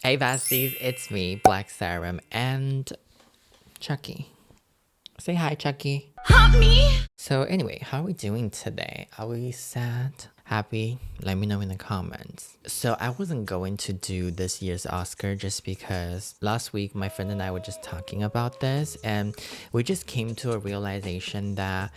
Hey besties, it's me, BLACSIRN, and Chucky. Say hi, Chucky. Help me! So anyway, how are we doing today? Are we sad? Happy? Let me know in the comments. So I wasn't going to do this year's Oscar just because last week my friend and I were just talking about this and we just came to a realization that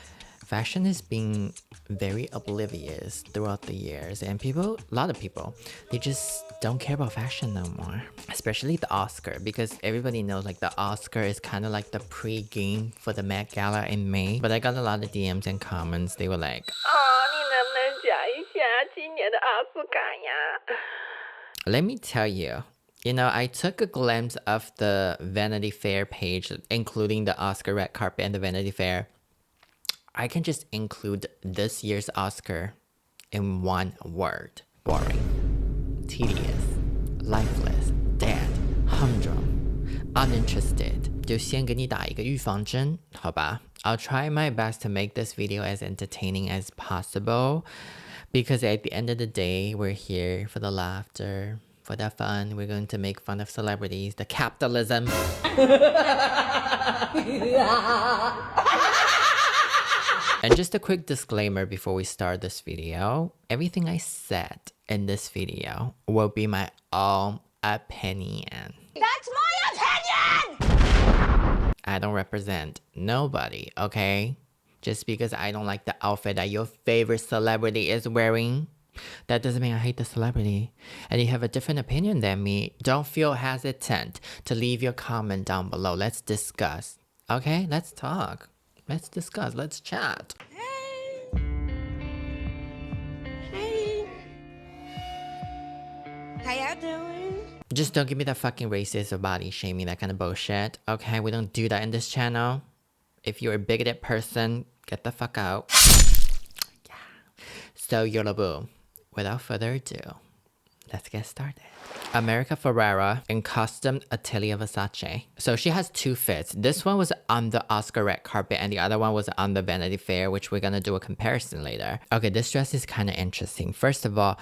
fashion is being very oblivious throughout the years, and a lot of people, they just don't care about fashion no more, especially the Oscar, because everybody knows like the Oscar is kind of like the pre-game for the Met Gala in May. But I got a lot of DMs and comments. They were like, 你能不能讲一下今年的奥斯卡呀？ let me tell you, I took a glimpse of the Vanity Fair page, including the Oscar red carpet and the Vanity Fair. I can just include this year's Oscar in one word: boring, tedious, lifeless, dead, humdrum, uninterested. 就先给你打一个预防针，好吧？ I'll try my best to make this video as entertaining as possible, because at the end of the day, we're here for the laughter, for the fun. We're going to make fun of celebrities, the capitalism. And just a quick disclaimer before we start this video. Everything I said in this video will be my own opinion. That's my opinion! I don't represent nobody, okay? Just because I don't like the outfit that your favorite celebrity is wearing, that doesn't mean I hate the celebrity. And you have a different opinion than me, don't feel hesitant to leave your comment down below. Let's discuss, okay? Let's talk. Let's discuss. Let's chat. Hey. How y'all doing? Just don't give me that fucking racist or body shaming, that kind of bullshit. Okay, we don't do that in this channel. If you're a bigoted person, get the fuck out. Yeah. So, Yolabu, without further ado, let's get started. America Ferrera in Costume Atelier Versace. So she has two fits. This one was on the Oscar red carpet and the other one was on the Vanity Fair, which we're gonna do a comparison later. Okay, this dress is kind of interesting. First of all,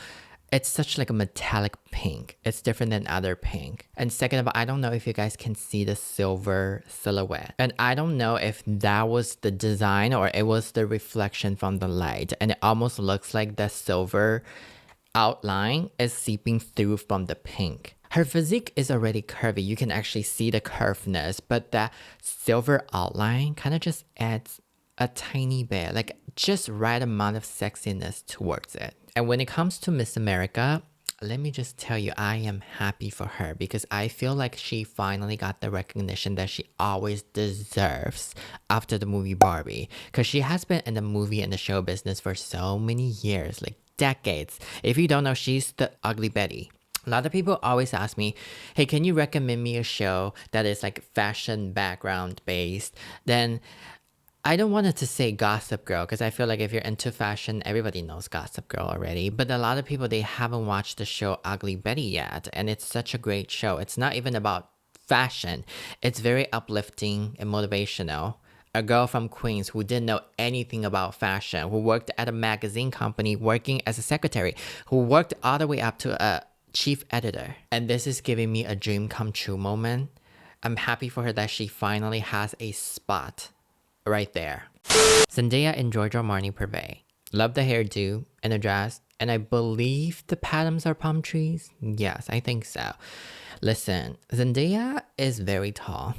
it's such like a metallic pink. It's different than other pink. And second of all, I don't know if you guys can see the silver silhouette. And I don't know if that was the design or it was the reflection from the light. And it almost looks like the silver outline is seeping through from the pink. Her physique is already curvy. You can actually see the curveness, but that silver outline kind of just adds a tiny bit, like just right amount of sexiness towards it. And when it comes to Miss America, let me just tell you, I am happy for her because I feel like she finally got the recognition that she always deserves after the movie Barbie. Because she has been in the movie and the show business for so many years, like decades. If you don't know, she's the Ugly Betty. A lot of people always ask me, hey, can you recommend me a show that is like fashion background based? Then I don't want it to say Gossip Girl because I feel like if you're into fashion, everybody knows Gossip Girl already. But a lot of people, they haven't watched the show Ugly Betty yet. And it's such a great show. It's not even about fashion. It's very uplifting and motivational. A girl from Queens who didn't know anything about fashion, who worked at a magazine company working as a secretary, who worked all the way up to a chief editor. And this is giving me a dream come true moment. I'm happy for her that she finally has a spot right there. Zendaya and Giorgio Armani Privé. Love the hairdo and the dress. And I believe the patterns are palm trees. Yes, I think so. Listen, Zendaya is very tall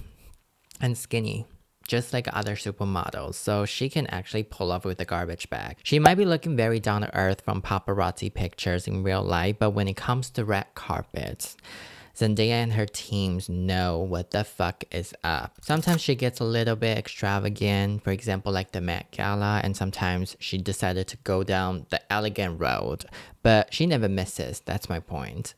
and skinny, just like other supermodels, so she can actually pull off with a garbage bag. She might be looking very down to earth from paparazzi pictures in real life, but when it comes to red carpets, Zendaya and her teams know what the fuck is up. Sometimes she gets a little bit extravagant, for example like the Met Gala, and sometimes she decided to go down the elegant road, but she never misses, that's my point.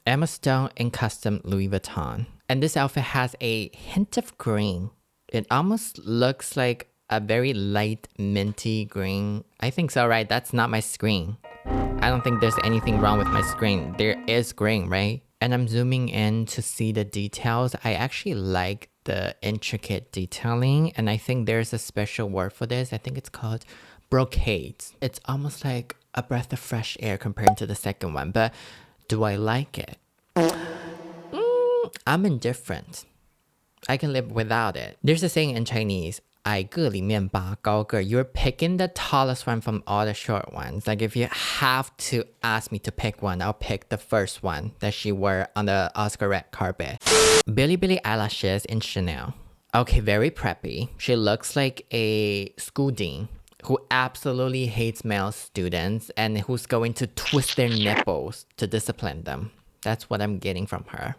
Emma Stone in Custom Louis Vuitton. And this outfit has a hint of green. It almost looks like a very light minty green. I think so, right? That's not my screen. I don't think there's anything wrong with my screen. There is green, right? And I'm zooming in to see the details. I actually like the intricate detailing, and I think there's a special word for this. I think it's called brocades. It's almost like a breath of fresh air compared to the second one, but do I like it? I'm indifferent. I can live without it. There's a saying in Chinese, 矮个里面拔高个. You're picking the tallest one from all the short ones. Like if you have to ask me to pick one, I'll pick the first one that she wore on the Oscar red carpet. BILIBILI eyelashes in Chanel. Okay, very preppy. She looks like a school dean who absolutely hates male students and who's going to twist their nipples to discipline them. That's what I'm getting from her.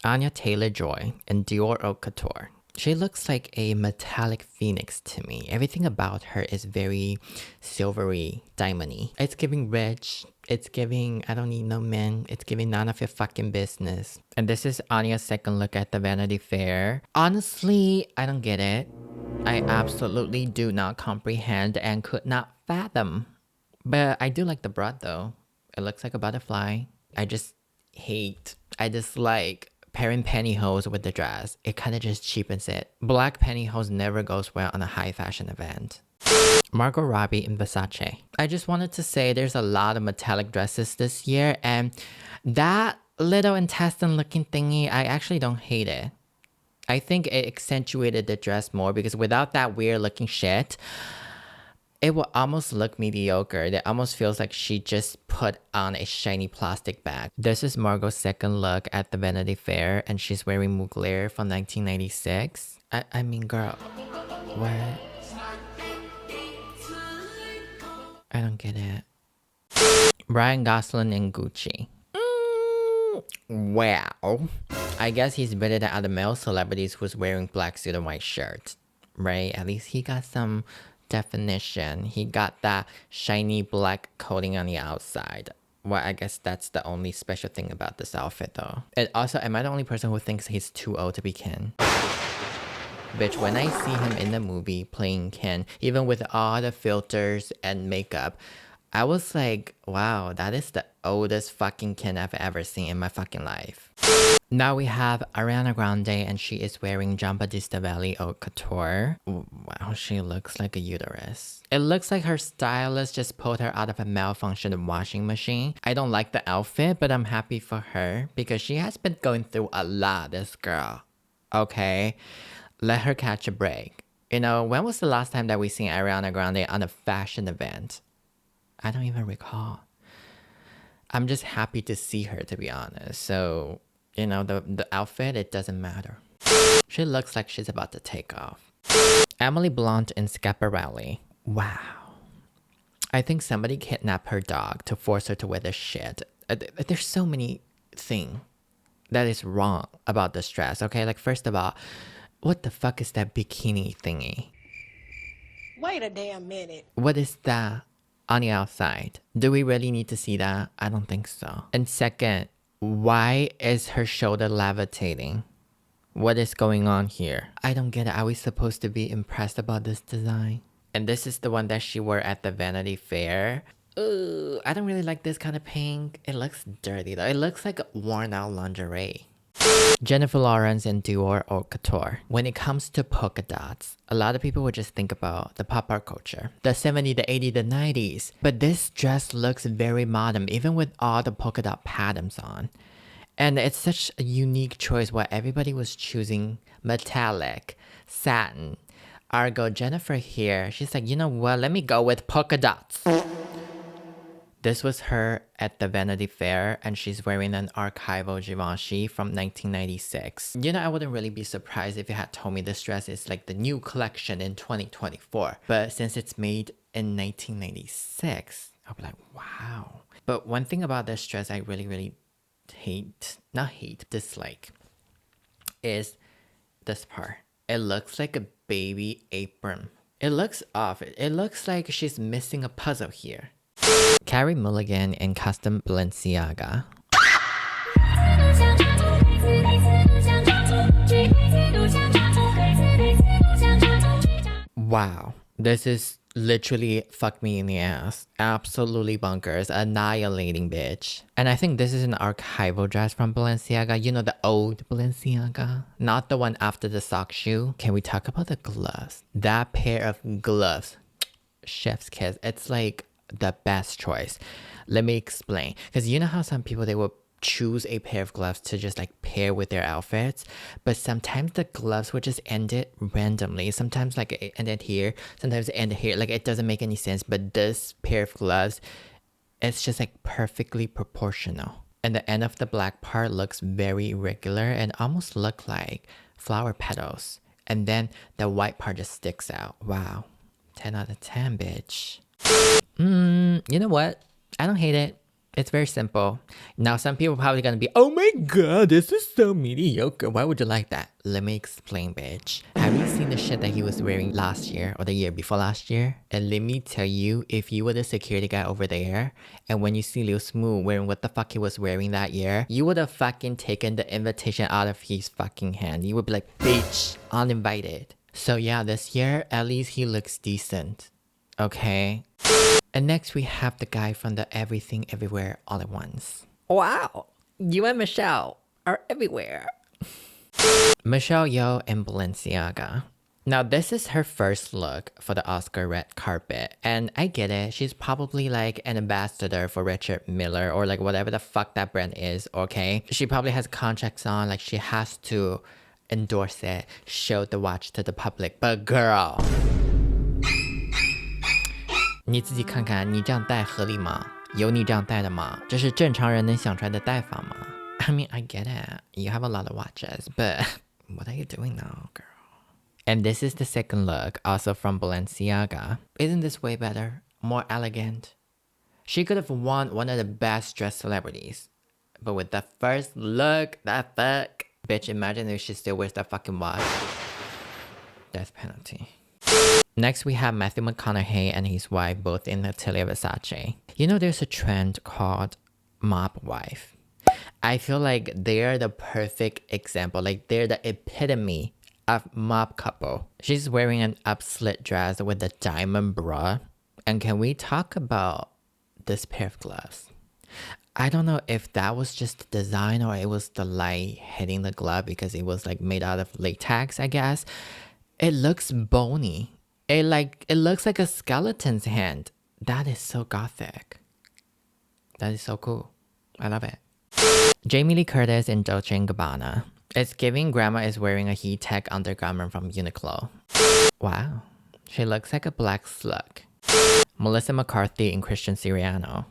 Anya Taylor-Joy in Dior Haute Couture. She looks like a metallic phoenix to me. Everything about her is very silvery, diamondy. It's giving rich. It's giving, I don't need no men. It's giving none of your fucking business. And this is Anya's second look at the Vanity Fair. Honestly, I don't get it. I absolutely do not comprehend and could not fathom. But I do like the bra though. It looks like a butterfly. I dislike pairing pantyhose with the dress. It kind of just cheapens it. Black pantyhose never goes well on a high fashion event. Margot Robbie in Versace. I just wanted to say there's a lot of metallic dresses this year, and that little intestine looking thingy, I actually don't hate it. I think it accentuated the dress more because without that weird looking shit, it will almost look mediocre. It almost feels like she just put on a shiny plastic bag. This is Margot's second look at the Vanity Fair, and she's wearing Mugler from 1996. I mean, girl, what? I don't get it. Ryan Gosling in Gucci. Wow. I guess he's better than other male celebrities who's wearing black suit and white shirt, right? At least he got some definition. He got that shiny black coating on the outside. Well, I guess that's the only special thing about this outfit though. And also, am I the only person who thinks he's too old to be Ken? Bitch, when I see him in the movie playing Ken, even with all the filters and makeup, I was like, wow, that is the oldest fucking Ken I've ever seen in my fucking life. Now we have Ariana Grande, and she is wearing Jamba di Stavelli Haute Couture. Wow, she looks like a uterus. It looks like her stylist just pulled her out of a malfunctioned washing machine. I don't like the outfit, but I'm happy for her because she has been going through a lot, this girl. Okay? Let her catch a break. You know, when was the last time that we seen Ariana Grande on a fashion event? I don't even recall. I'm just happy to see her, to be honest. So, you know, the outfit, it doesn't matter. She looks like she's about to take off. Emily Blunt in Schiaparelli. Wow. I think somebody kidnapped her dog to force her to wear this shit. There's so many things that is wrong about this dress, okay? Like, first of all, what the fuck is that bikini thingy? Wait a damn minute. What is that on the outside? Do we really need to see that? I don't think so. And second, why is her shoulder levitating? What is going on here? I don't get it. Are we supposed to be impressed about this design? And this is the one that she wore at the Vanity Fair. Ooh, I don't really like this kind of pink. It looks dirty though. It looks like worn out lingerie. Jennifer Lawrence in Dior Haute Couture. When it comes to polka dots, a lot of people would just think about the pop art culture. The 70s, the 80s, the 90s. But this dress looks very modern, even with all the polka dot patterns on. And it's such a unique choice where everybody was choosing metallic, satin. Argo Jennifer here, she's like, you know what, let me go with polka dots. This was her at the Vanity Fair, and she's wearing an archival Givenchy from 1996. You know, I wouldn't really be surprised if you had told me this dress is like the new collection in 2024. But since it's made in 1996, I'll be like, wow. But one thing about this dress I really dislike, is this part. It looks like a baby apron. It looks off. It looks like she's missing a puzzle here. Carrie Mulligan in custom Balenciaga. Wow, this is literally fuck me in the ass. Absolutely bonkers, annihilating bitch. And I think this is an archival dress from Balenciaga. You know, the old Balenciaga, not the one after the sock shoe. Can we talk about the gloves? That pair of gloves, chef's kiss. It's like the best choice. Let me explain. Because you know how some people, they will choose a pair of gloves to just like pair with their outfits, but sometimes the gloves would just end it randomly. Sometimes like it ended here, sometimes it ended here. Like it doesn't make any sense, but this pair of gloves, it's just like perfectly proportional. And the end of the black part looks very irregular and almost look like flower petals. And then the white part just sticks out. Wow. 10 out of 10, bitch. You know what? I don't hate it. It's very simple. Now, some people are probably gonna be, oh my god, this is so mediocre. Why would you like that? Let me explain, bitch. Have you seen the shit that he was wearing last year or the year before last year? And let me tell you, if you were the security guy over there, and when you see Lil Smooth wearing what the fuck he was wearing that year, you would have fucking taken the invitation out of his fucking hand. You would be like, bitch, uninvited. So yeah, this year, at least he looks decent. Okay? And next we have the guy from the Everything Everywhere All at Once. Wow, you and Michelle are everywhere. Michelle Yeoh and Balenciaga. Now this is her first look for the Oscar red carpet, and I get it, she's probably like an ambassador for Richard Miller or like whatever the fuck that brand is, okay? She probably has contracts on, like she has to endorse it, show the watch to the public, but girl, 你自己看看，你这样戴合理吗？有你这样戴的吗？这是正常人能想出来的戴法吗？ I mean, I get it. You have a lot of watches, but what are you doing now, girl? And this is the second look, also from Balenciaga. Isn't this way better? More elegant? She could have won one of the best dressed celebrities. But with the first look, that fuck. Bitch, imagine if she still wears that fucking watch. Death penalty. Next, we have Matthew McConaughey and his wife both in Atelier Versace. You know, there's a trend called mop wife. I feel like they're the perfect example. Like, they're the epitome of mop couple. She's wearing an up-slit dress with a diamond bra. And can we talk about this pair of gloves? I don't know if that was just the design or it was the light hitting the glove because it was like made out of latex, I guess. It looks bony. It looks like a skeleton's hand. That is so gothic. That is so cool. I love it. Jamie Lee Curtis in Dolce & Gabbana. It's giving grandma is wearing a heat tech undergarment from Uniqlo. Wow. She looks like a black slug. Melissa McCarthy in Christian Siriano.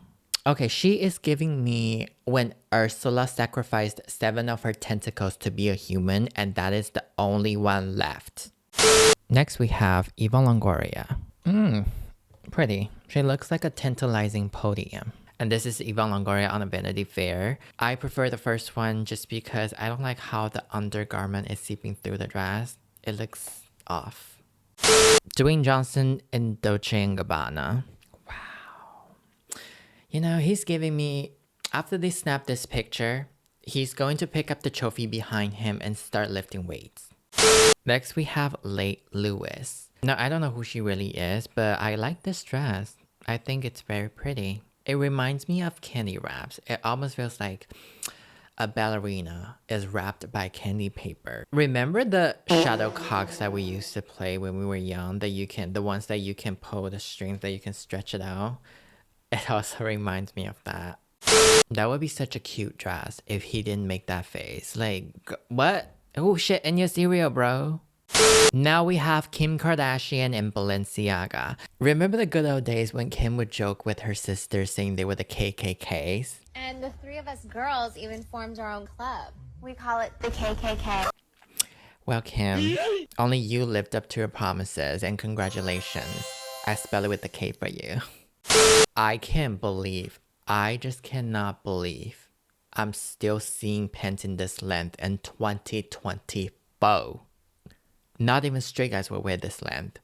Okay, she is giving me when Ursula sacrificed 7 of her tentacles to be a human and that is the only one left. Next, we have Eva Longoria. Pretty. She looks like a tantalizing podium. And this is Eva Longoria on a Vanity Fair. I prefer the first one just because I don't like how the undergarment is seeping through the dress. It looks off. Dwayne Johnson in Dolce & Gabbana. Wow. You know, he's giving me... After they snap this picture, he's going to pick up the trophy behind him and start lifting weights. Next, we have Leigh Lewis. Now, I don't know who she really is, but I like this dress. I think it's very pretty. It reminds me of candy wraps. It almost feels like a ballerina is wrapped by candy paper. Remember the shuttlecocks that we used to play when we were young? The ones that you can pull the strings that you can stretch it out? It also reminds me of that. That would be such a cute dress if he didn't make that face. Like, what? Oh shit, in your cereal, bro. Now we have Kim Kardashian and Balenciaga. Remember the good old days when Kim would joke with her sisters saying they were the KKKs? And the 3 of us girls even formed our own club. We call it the KKK. Well, Kim, only you lived up to your promises and congratulations. I spell it with the K for you. I can't believe, I just cannot believe I'm still seeing pants in this length in 2024. Not even straight guys will wear this length.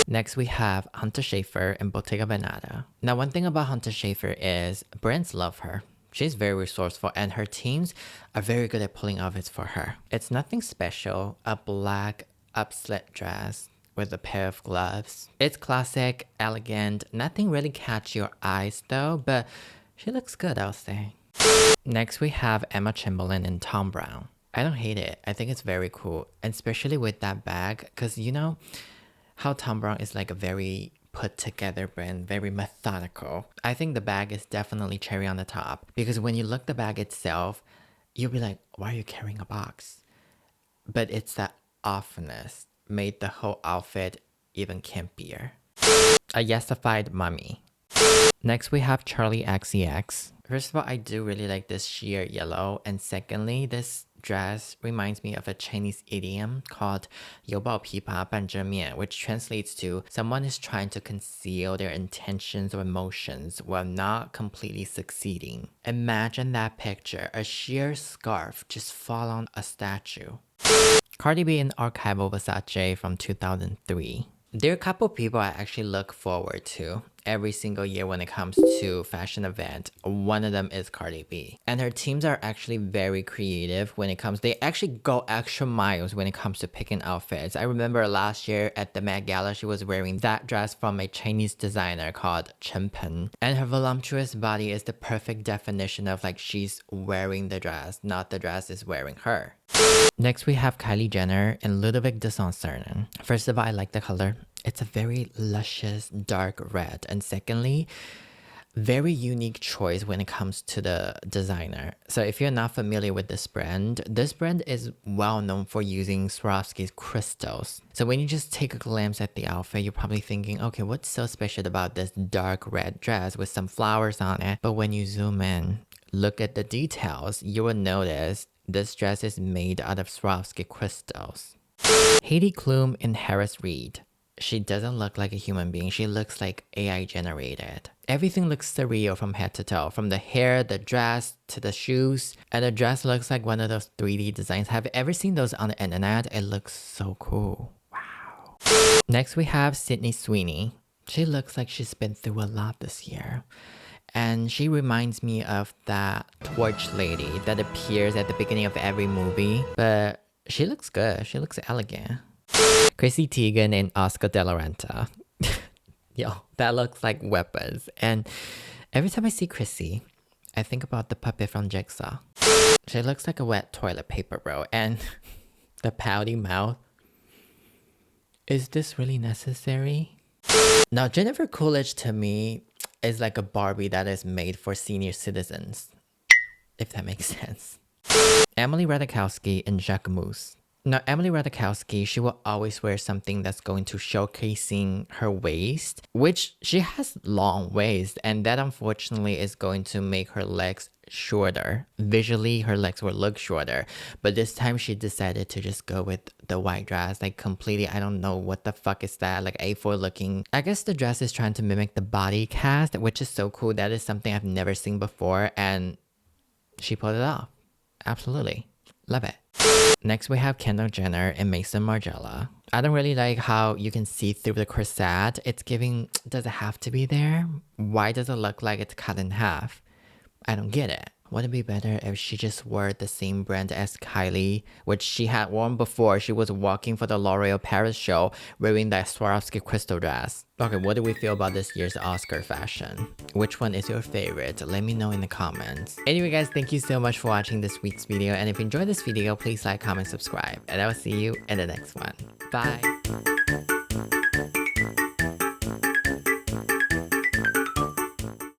Next, we have Hunter Schafer and Bottega Veneta. Now, one thing about Hunter Schafer is brands love her. She's very resourceful and her teams are very good at pulling outfits for her. It's nothing special, a black up-slit dress with a pair of gloves. It's classic, elegant, nothing really catch your eyes though, but she looks good, I'll say. Next, we have Emma Chamberlain and Thom Browne. I don't hate it. I think it's very cool, and especially with that bag, because you know how Thom Browne is like a very put together brand, very methodical. I think the bag is definitely cherry on the top because when you look the bag itself, you'll be like, why are you carrying a box? But it's that awfulness made the whole outfit even campier. A yesified mummy. Next we have Charlie XCX. First of all, I do really like this sheer yellow, and secondly, this dress reminds me of a Chinese idiom called 油爆琵琶半遮面, which translates to someone is trying to conceal their intentions or emotions while not completely succeeding. Imagine that picture, a sheer scarf just fall on a statue. Cardi B in Archival Versace from 2003. There are a couple people I actually look forward to every single year when it comes to fashion event. One of them is Cardi B. And her teams are actually very creative when it comes, they actually go extra miles when it comes to picking outfits. I remember last year at the Met Gala, she was wearing that dress from a Chinese designer called Chen Pen. And her voluptuous body is the perfect definition of like she's wearing the dress, not the dress is wearing her. Next we have Kylie Jenner and Ludovic de Saint-Cernin. First of all, I like the color. It's a very luscious dark red. And secondly, very unique choice when it comes to the designer. So if you're not familiar with this brand is well known for using Swarovski's crystals. So when you just take a glance at the outfit, you're probably thinking, okay, what's so special about this dark red dress with some flowers on it? But when you zoom in, look at the details, you will notice this dress is made out of Swarovski crystals. Heidi Klum and Harris Reed. She doesn't look like a human being. She looks like AI generated. Everything looks surreal from head to toe. From the hair, the dress, to the shoes. And the dress looks like one of those 3D designs. Have you ever seen those on the internet? It looks so cool. Wow. Next we have Sydney Sweeney. She looks like she's been through a lot this year. And she reminds me of that torch lady that appears at the beginning of every movie. But she looks good. She looks elegant. Chrissy Teigen and Oscar de la Renta. Yo, that looks like weapons. And every time I see Chrissy, I think about the puppet from Jigsaw. She looks like a wet toilet paper roll. And the pouty mouth. Is this really necessary? Now, Jennifer Coolidge to me is like a Barbie that is made for senior citizens, if that makes sense. Emily Ratajkowski and Jacquemus. Now, Emily Ratajkowski, she will always wear something that's going to showcasing her waist, which she has long waist, and that unfortunately is going to make her legs shorter. Visually, her legs will look shorter, but this time she decided to just go with the white dress, like completely, I don't know what the fuck is that, like A4 looking. I guess the dress is trying to mimic the body cast, which is so cool. That is something I've never seen before, and she pulled it off. Absolutely. Love it. Next we have Kendall Jenner and Mason Margiela. I don't really like how you can see through the corset. It's giving, does it have to be there? Why does it look like it's cut in half? I don't get it. Would it be better if she just wore the same brand as Kylie, which she had worn before she was walking for the L'Oreal Paris show wearing that Swarovski crystal dress? Okay, what do we feel about this year's Oscar fashion? Which one is your favorite? Let me know in the comments. Anyway guys, thank you so much for watching this week's video, and if you enjoyed this video, please like, comment, subscribe, and I will see you in the next one. Bye!